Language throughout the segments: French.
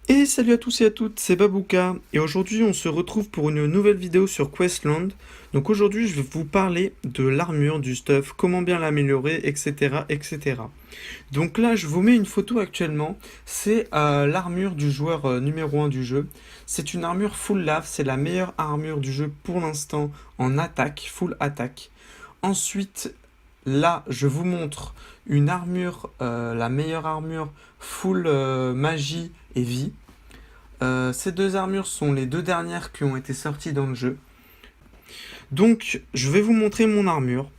Et salut à tous et à toutes, c'est Babouka, et aujourd'hui on se retrouve pour une nouvelle vidéo sur Questland. Donc aujourd'hui je vais vous parler de l'armure, du stuff, comment bien l'améliorer, etc. etc. Donc là je vous mets une photo actuellement, c'est l'armure du joueur numéro 1 du jeu. C'est une armure full lave, c'est la meilleure armure du jeu pour l'instant en attaque, full attaque. Ensuite, là je vous montre une armure, la meilleure armure full magie et vie. Ces deux armures sont les deux dernières qui ont été sorties dans le jeu. Donc, je vais vous montrer mon armure.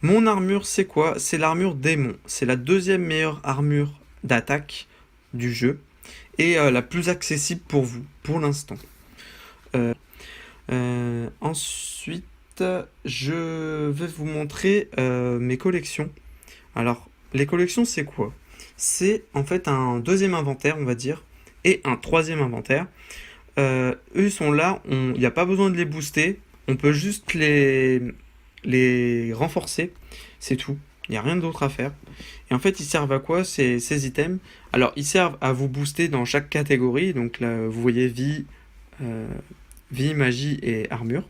Mon armure, c'est quoi? C'est l'armure démon. C'est la deuxième meilleure armure d'attaque du jeu et la plus accessible pour vous, pour l'instant. Euh, ensuite, je vais vous montrer mes collections. Alors, les collections, c'est quoi? C'est en fait un deuxième inventaire, on va dire, et un troisième inventaire. Eux, ils sont là, il n'y a pas besoin de les booster, on peut juste les renforcer, c'est tout. Il n'y a rien d'autre à faire. Et en fait, ils servent à quoi ces items? Alors, ils servent à vous booster dans chaque catégorie. Donc là, vous voyez euh, vie, magie et armure.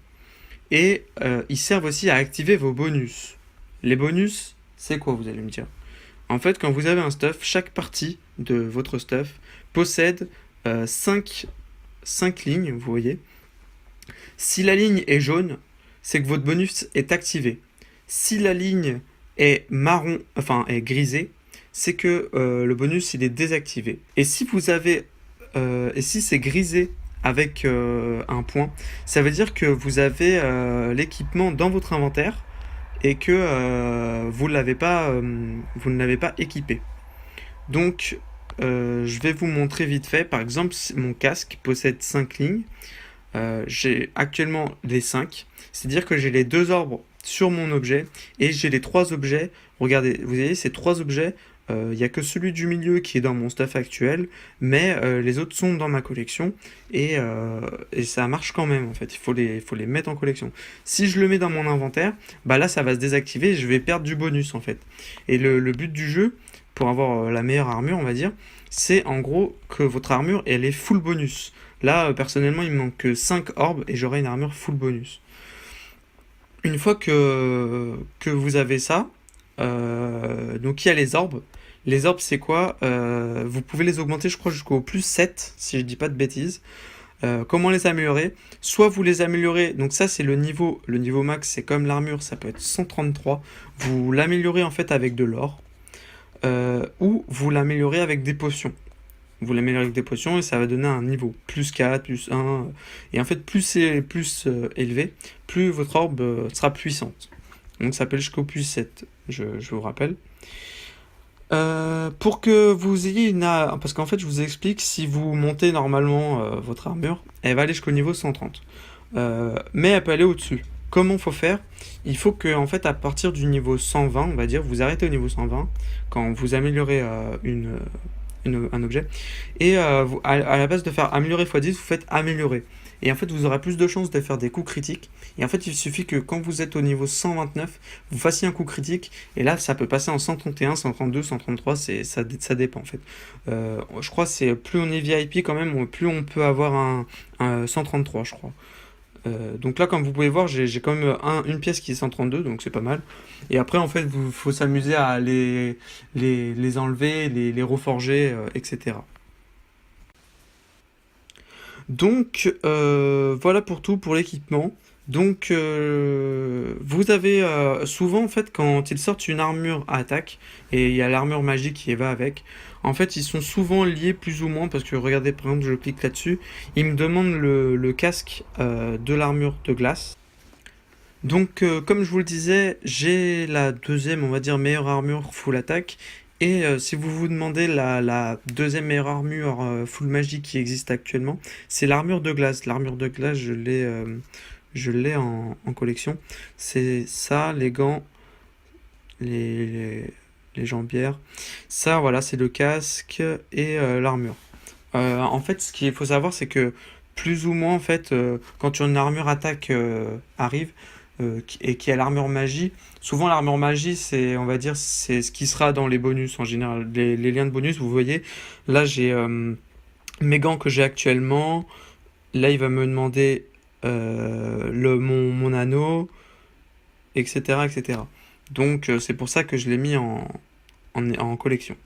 Et ils servent aussi à activer vos bonus. Les bonus, c'est quoi, vous allez me dire? En fait, quand vous avez un stuff, chaque partie de votre stuff possède 5 lignes, vous voyez. Si la ligne est jaune, c'est que votre bonus est activé. Si la ligne est marron, enfin est grisée, c'est que le bonus il est désactivé. Et si c'est grisé avec un point, ça veut dire que vous avez l'équipement dans votre inventaire et que vous ne l'avez pas équipé. Donc, je vais vous montrer vite fait. Par exemple, mon casque possède 5 lignes. J'ai actuellement les 5. C'est-à-dire que j'ai les 2 orbes sur mon objet et j'ai les 3 objets. Regardez, vous voyez, ces 3 objets, il n'y a que celui du milieu qui est dans mon stuff actuel, mais les autres sont dans ma collection et ça marche quand même en fait. Il faut les mettre en collection. Si je le mets dans mon inventaire, bah là ça va se désactiver et je vais perdre du bonus en fait. Et le but du jeu, pour avoir la meilleure armure, on va dire, c'est en gros que votre armure elle est full bonus. Là, personnellement, il me manque que 5 orbes et j'aurai une armure full bonus. Une fois que vous avez ça, donc il y a les orbes. Les orbes, c'est quoi? Vous pouvez les augmenter, je crois, jusqu'au plus 7, si je dis pas de bêtises. Comment les améliorer? Soit vous les améliorez, donc ça c'est le niveau max, c'est comme l'armure, ça peut être 133. Vous l'améliorez en fait avec de l'or, ou vous l'améliorez avec des potions. Vous l'améliorez avec des potions et ça va donner un niveau plus 4, plus 1. Et en fait, plus c'est plus élevé, plus votre orbe sera puissante. Donc ça s'appelle jusqu'au plus 7, je vous rappelle. Pour que vous ayez parce qu'en fait, je vous explique, si vous montez normalement votre armure, elle va aller jusqu'au niveau 130. Mais elle peut aller au-dessus. Comment faut faire? Il faut que, en fait, à partir du niveau 120, on va dire, vous arrêtez au niveau 120, quand vous améliorez un objet. Et à la base de faire améliorer x10, vous faites améliorer. Et en fait, vous aurez plus de chances de faire des coups critiques. Et en fait, il suffit que quand vous êtes au niveau 129, vous fassiez un coup critique. Et là, ça peut passer en 131, 132, 133. Ça dépend en fait. Je crois que c'est plus on est VIP quand même, plus on peut avoir un 133, je crois. Donc là, comme vous pouvez voir, j'ai quand même une pièce qui est 132, donc c'est pas mal. Et après, en fait, il faut s'amuser à les enlever, les reforger, etc. Donc, voilà pour tout pour l'équipement. Donc, vous avez souvent, en fait, quand ils sortent une armure à attaque, et il y a l'armure magique qui va avec, en fait, ils sont souvent liés plus ou moins, parce que regardez, par exemple, je clique là-dessus, il me demande le casque de l'armure de glace. Donc, comme je vous le disais, j'ai la deuxième, on va dire, meilleure armure full attaque. Et si vous vous demandez la deuxième meilleure armure full magie qui existe actuellement, c'est l'armure de glace. L'armure de glace, je l'ai en collection. C'est ça, les gants, les, les jambières. Ça, voilà, c'est le casque et l'armure. En fait, ce qu'il faut savoir, c'est que plus ou moins, en fait, quand une armure attaque arrive et qui a l'armure magie, souvent l'armure magie, c'est, on va dire, c'est ce qui sera dans les bonus en général. Les liens de bonus, vous voyez, là Mes gants que j'ai actuellement, là il va me demander mon anneau, etc., etc. Donc c'est pour ça que je l'ai mis en collection.